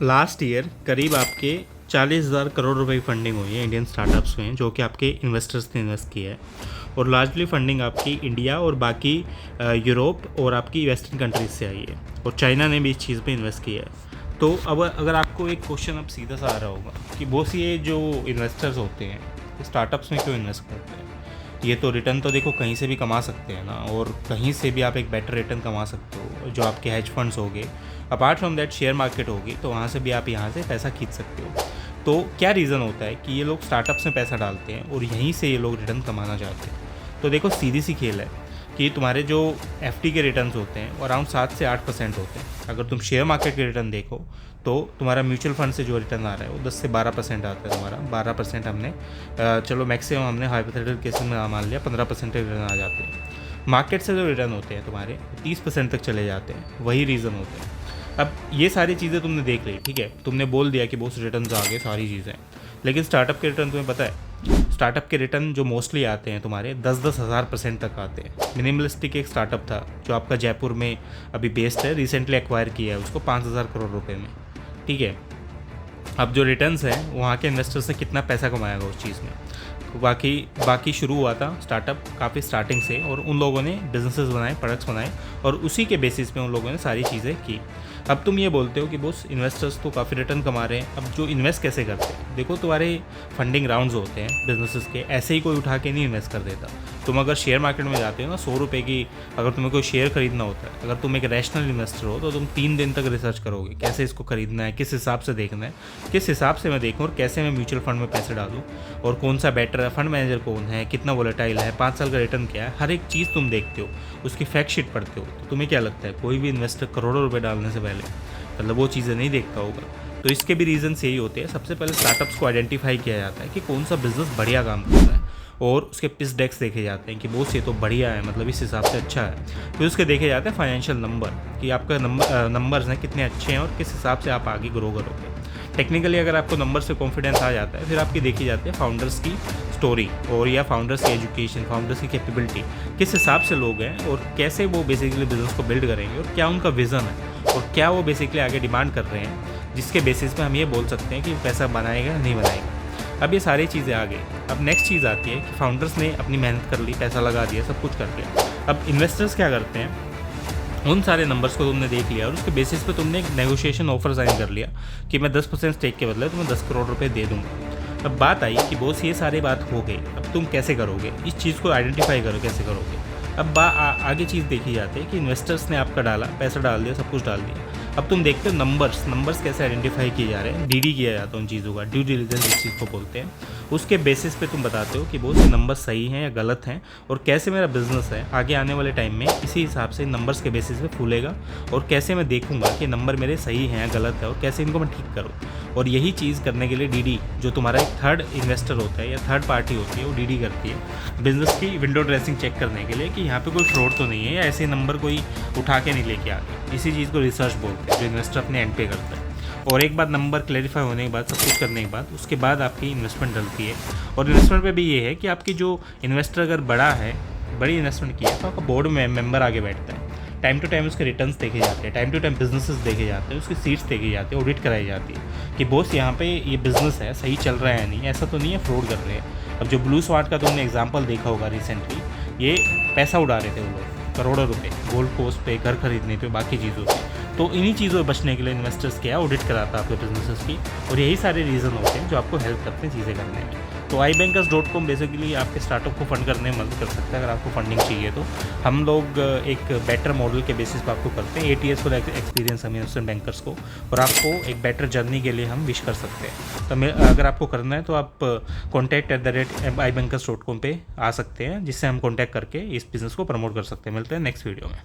Last year करीब आपके 40,000 करोड़ रुपए की फंडिंग हुई है इंडियन स्टार्टअप्स में, जो कि आपके इन्वेस्टर्स ने इन्वेस्ट किया है। और लार्जली फंडिंग आपकी इंडिया और बाकी यूरोप और आपकी वेस्टर्न कंट्रीज से आई है, और चाइना ने भी इस चीज़ पे इन्वेस्ट किया है। तो अब अगर आपको एक क्वेश्चन अब सीधा सा आ रहा होगा कि बहुत सी ये जो इन्वेस्टर्स होते हैं स्टार्टअप्स में क्यों इन्वेस्ट करते हैं, ये तो रिटर्न तो देखो कहीं से भी कमा सकते हैं ना, और कहीं से भी आप एक बेटर रिटर्न कमा सकते हो। जो आपके हेज फंड्स हो गए, apart from that share market होगी, तो वहाँ से भी आप यहाँ से पैसा खींच सकते हो। तो क्या रीज़न होता है कि ये लोग स्टार्टअप्स में पैसा डालते हैं और यहीं से ये लोग रिटर्न कमाना चाहते हैं। तो देखो सीधी सी खेल है कि तुम्हारे जो एफडी के रिटर्न्स होते हैं वो अराउंड 7 से 8% होते हैं। अगर तुम शेयर मार्केट के रिटर्न देखो तो तुम्हारा म्यूचुअल फंड से जो रिटर्न आ रहा है वो 10 से 12% आता है। तुम्हारा 12% हमने चलो मैक्सिमम हमने हाइपोथेटिकल केसेस में मान लिया 15% रिटर्न आ जाते हैं। मार्केट से जो रिटर्न होते हैं तुम्हारे 30% तक चले जाते हैं। वही रीज़न होते हैं। अब ये सारी चीज़ें तुमने देख ली, ठीक है, तुमने बोल दिया कि बहुत रिटर्न आ गए सारी चीज़ें, लेकिन स्टार्टअप के रिटर्न तुम्हें पता है, स्टार्टअप के रिटर्न जो मोस्टली आते हैं तुम्हारे 10-10 हज़ार % तक आते हैं। मिनिमलिस्टिक एक स्टार्टअप था जो आपका जयपुर में अभी बेस्ड है, रिसेंटली एक्वायर किया है उसको 5,000 करोड़ रुपए में, ठीक है। अब जो रिटर्न्स हैं वहाँ के इन्वेस्टर से कितना पैसा कमाएगा उस चीज़ में। बाकी शुरू हुआ था स्टार्टअप काफ़ी स्टार्टिंग से, और उन लोगों ने बिजनेसेस बनाए, प्रोडक्ट्स बनाए, और उसी के बेसिस पे उन लोगों ने सारी चीज़ें की। अब तुम ये बोलते हो कि बॉस इन्वेस्टर्स तो काफ़ी रिटर्न कमा रहे हैं, अब जो इन्वेस्ट कैसे करते हैं, देखो तुम्हारे फंडिंग राउंड्स होते हैं बिजनेसेस के, ऐसे ही कोई उठा के नहीं इन्वेस्ट कर देता। तुम अगर शेयर मार्केट में जाते हो ना, 100 रुपये की अगर तुम्हें कोई शेयर खरीदना होता है, अगर तुम एक रैशनल इन्वेस्टर हो तो तुम 3 दिन तक रिसर्च करोगे कैसे इसको खरीदना है, किस हिसाब से देखना है, किस हिसाब से मैं देखूँ और कैसे मैं म्यूचुअल फंड में पैसे डालूँ, और कौन सा बेटर है, फंड मैनेजर कौन है, कितना वोलेटाइल है, 5 साल का रिटर्न क्या है, हर एक चीज़ तुम देखते हो, उसकी फैक्ट शीट पढ़ते हो। तो तुम्हें क्या लगता है कोई भी इन्वेस्टर करोड़ों रुपए डालने से पहले मतलब वो चीज़ें नहीं देखता होगा? तो इसके भी रीजंस यही होते हैं। सबसे पहले स्टार्टअप्स को आइडेंटिफाई किया जाता है कि कौन सा बिजनेस बढ़िया काम कर रहा है, और उसके पिच डेक्स देखे जाते हैं कि बहुत से तो बढ़िया है, मतलब इस हिसाब से अच्छा है। फिर उसके देखे जाते हैं फाइनेंशियल नंबर कि आपका नंबर्स हैं कितने अच्छे हैं और किस हिसाब से आप आगे ग्रो करोगे। टेक्निकली अगर आपको नंबर से कॉन्फिडेंस आ जाता है, फिर आपकी देखी जाती है फाउंडर्स की स्टोरी, और या फाउंडर्स की एजुकेशन, फाउंडर्स की कैपेबिलिटी, किस हिसाब से लोग हैं और कैसे वो बेसिकली बिजनेस को बिल्ड करेंगे, और क्या उनका विज़न है, और क्या वो बेसिकली आगे डिमांड कर रहे हैं, जिसके बेसिस पे हम ये बोल सकते हैं कि पैसा बनाएगा या नहीं बनाएगा। अब ये सारी चीज़ें आ गई। अब नेक्स्ट चीज़ आती है कि फाउंडर्स ने अपनी मेहनत कर ली, पैसा लगा दिया, सब कुछ कर लिया। अब इन्वेस्टर्स क्या करते हैं, उन सारे नंबर्स को तुमने देख लिया और उसके बेसिस पे तुमने एक नेगोशिएशन ऑफर साइन कर लिया कि मैं 10% स्टेक के बदले तुम्हें 10 करोड़ रुपए दे दूंगा। अब बात आई कि बॉस ये सारी बात हो गई, अब तुम कैसे करोगे, इस चीज़ को आइडेंटिफाई करो कैसे करोगे। अब आगे चीज़ देखी जाती है कि इन्वेस्टर्स ने आपका डाला, पैसा डाल दिया, सब कुछ डाल दिया। अब तुम देखते हो नंबर्स कैसे आइडेंटिफाई किए जा रहे हैं, डीडी किया जाता है उन चीज़ों का, ड्यू डिलिजेंस इस चीज़ को बोलते हैं। उसके बेसिस पे तुम बताते हो कि बहुत से नंबर सही हैं या गलत हैं, और कैसे मेरा बिजनेस है आगे आने वाले टाइम में इसी हिसाब से नंबर्स के बेसिस पे फूलेगा, और कैसे मैं देखूंगा कि नंबर मेरे सही हैं या गलत है, और कैसे इनको मैं ठीक करूँ। और यही चीज़ करने के लिए डीडी, जो तुम्हारा एक थर्ड इन्वेस्टर होता है या थर्ड पार्टी होती है, वो डीडी करती है बिजनेस की विंडो ड्रेसिंग चेक करने के लिए कि यहाँ पे कोई फ्रॉड तो नहीं है, या ऐसे नंबर कोई उठा के नहीं लेके आ गए। इसी चीज़ को रिसर्च बोलते हैं, जो इन्वेस्टर अपने एंड पे करता है। और एक बार नंबर क्लैरिफाई होने के बाद, सब कुछ करने के बाद, उसके बाद आपकी इन्वेस्टमेंट डलती है। और इन्वेस्टमेंट पे भी ये है कि आपकी जो इन्वेस्टर अगर बड़ा है, बड़ी इन्वेस्टमेंट की है, तो आपका बोर्ड में मेंबर आगे बैठता है। टाइम टू टाइम उसके रिटर्न्स देखे जाते हैं, टाइम टू टाइम बिजनेसेस देखे जाते हैं, उसकी सीट्स देखी जाती है, ऑडिट कराई जाती है कि बॉस यहाँ पे ये बिज़नेस है सही चल रहा है या नहीं, ऐसा तो नहीं है फ्रॉड कर रहे हैं। अब जो ब्लू स्वाट का तुमने एग्जाम्पल देखा होगा रिसेंटली, ये पैसा उड़ा रहे थे वो लोग करोड़ों रुपए गोल्ड कोस्ट पे, घर खरीदने पे, बाकी चीज़ों पे। तो इन्हीं चीज़ों से बचने के लिए इन्वेस्टर्स क्या ऑडिट कराता है आपके बिजनेसेस की, और यही सारे रीज़न होते हैं जो आपको हेल्प करते हैं चीज़ें करने में। तो ibankers.com बेसिकली आपके स्टार्टअप को फंड करने में मदद कर सकता है। अगर आपको फंडिंग चाहिए तो हम लोग एक बेटर मॉडल के बेसिस पर आपको करते हैं, ATS फॉर एक्सपीरियंस हम इन्वेस्टमेंट बैंकर्स को, और आपको एक बेटर जर्नी के लिए हम विश कर सकते हैं। तो अगर आपको करना है तो आप contact@ibankers.com पे आ सकते हैं, जिससे हम कॉन्टैक्ट करके इस बिज़नेस को प्रमोट कर सकते हैं। मिलते हैं नेक्स्ट वीडियो में।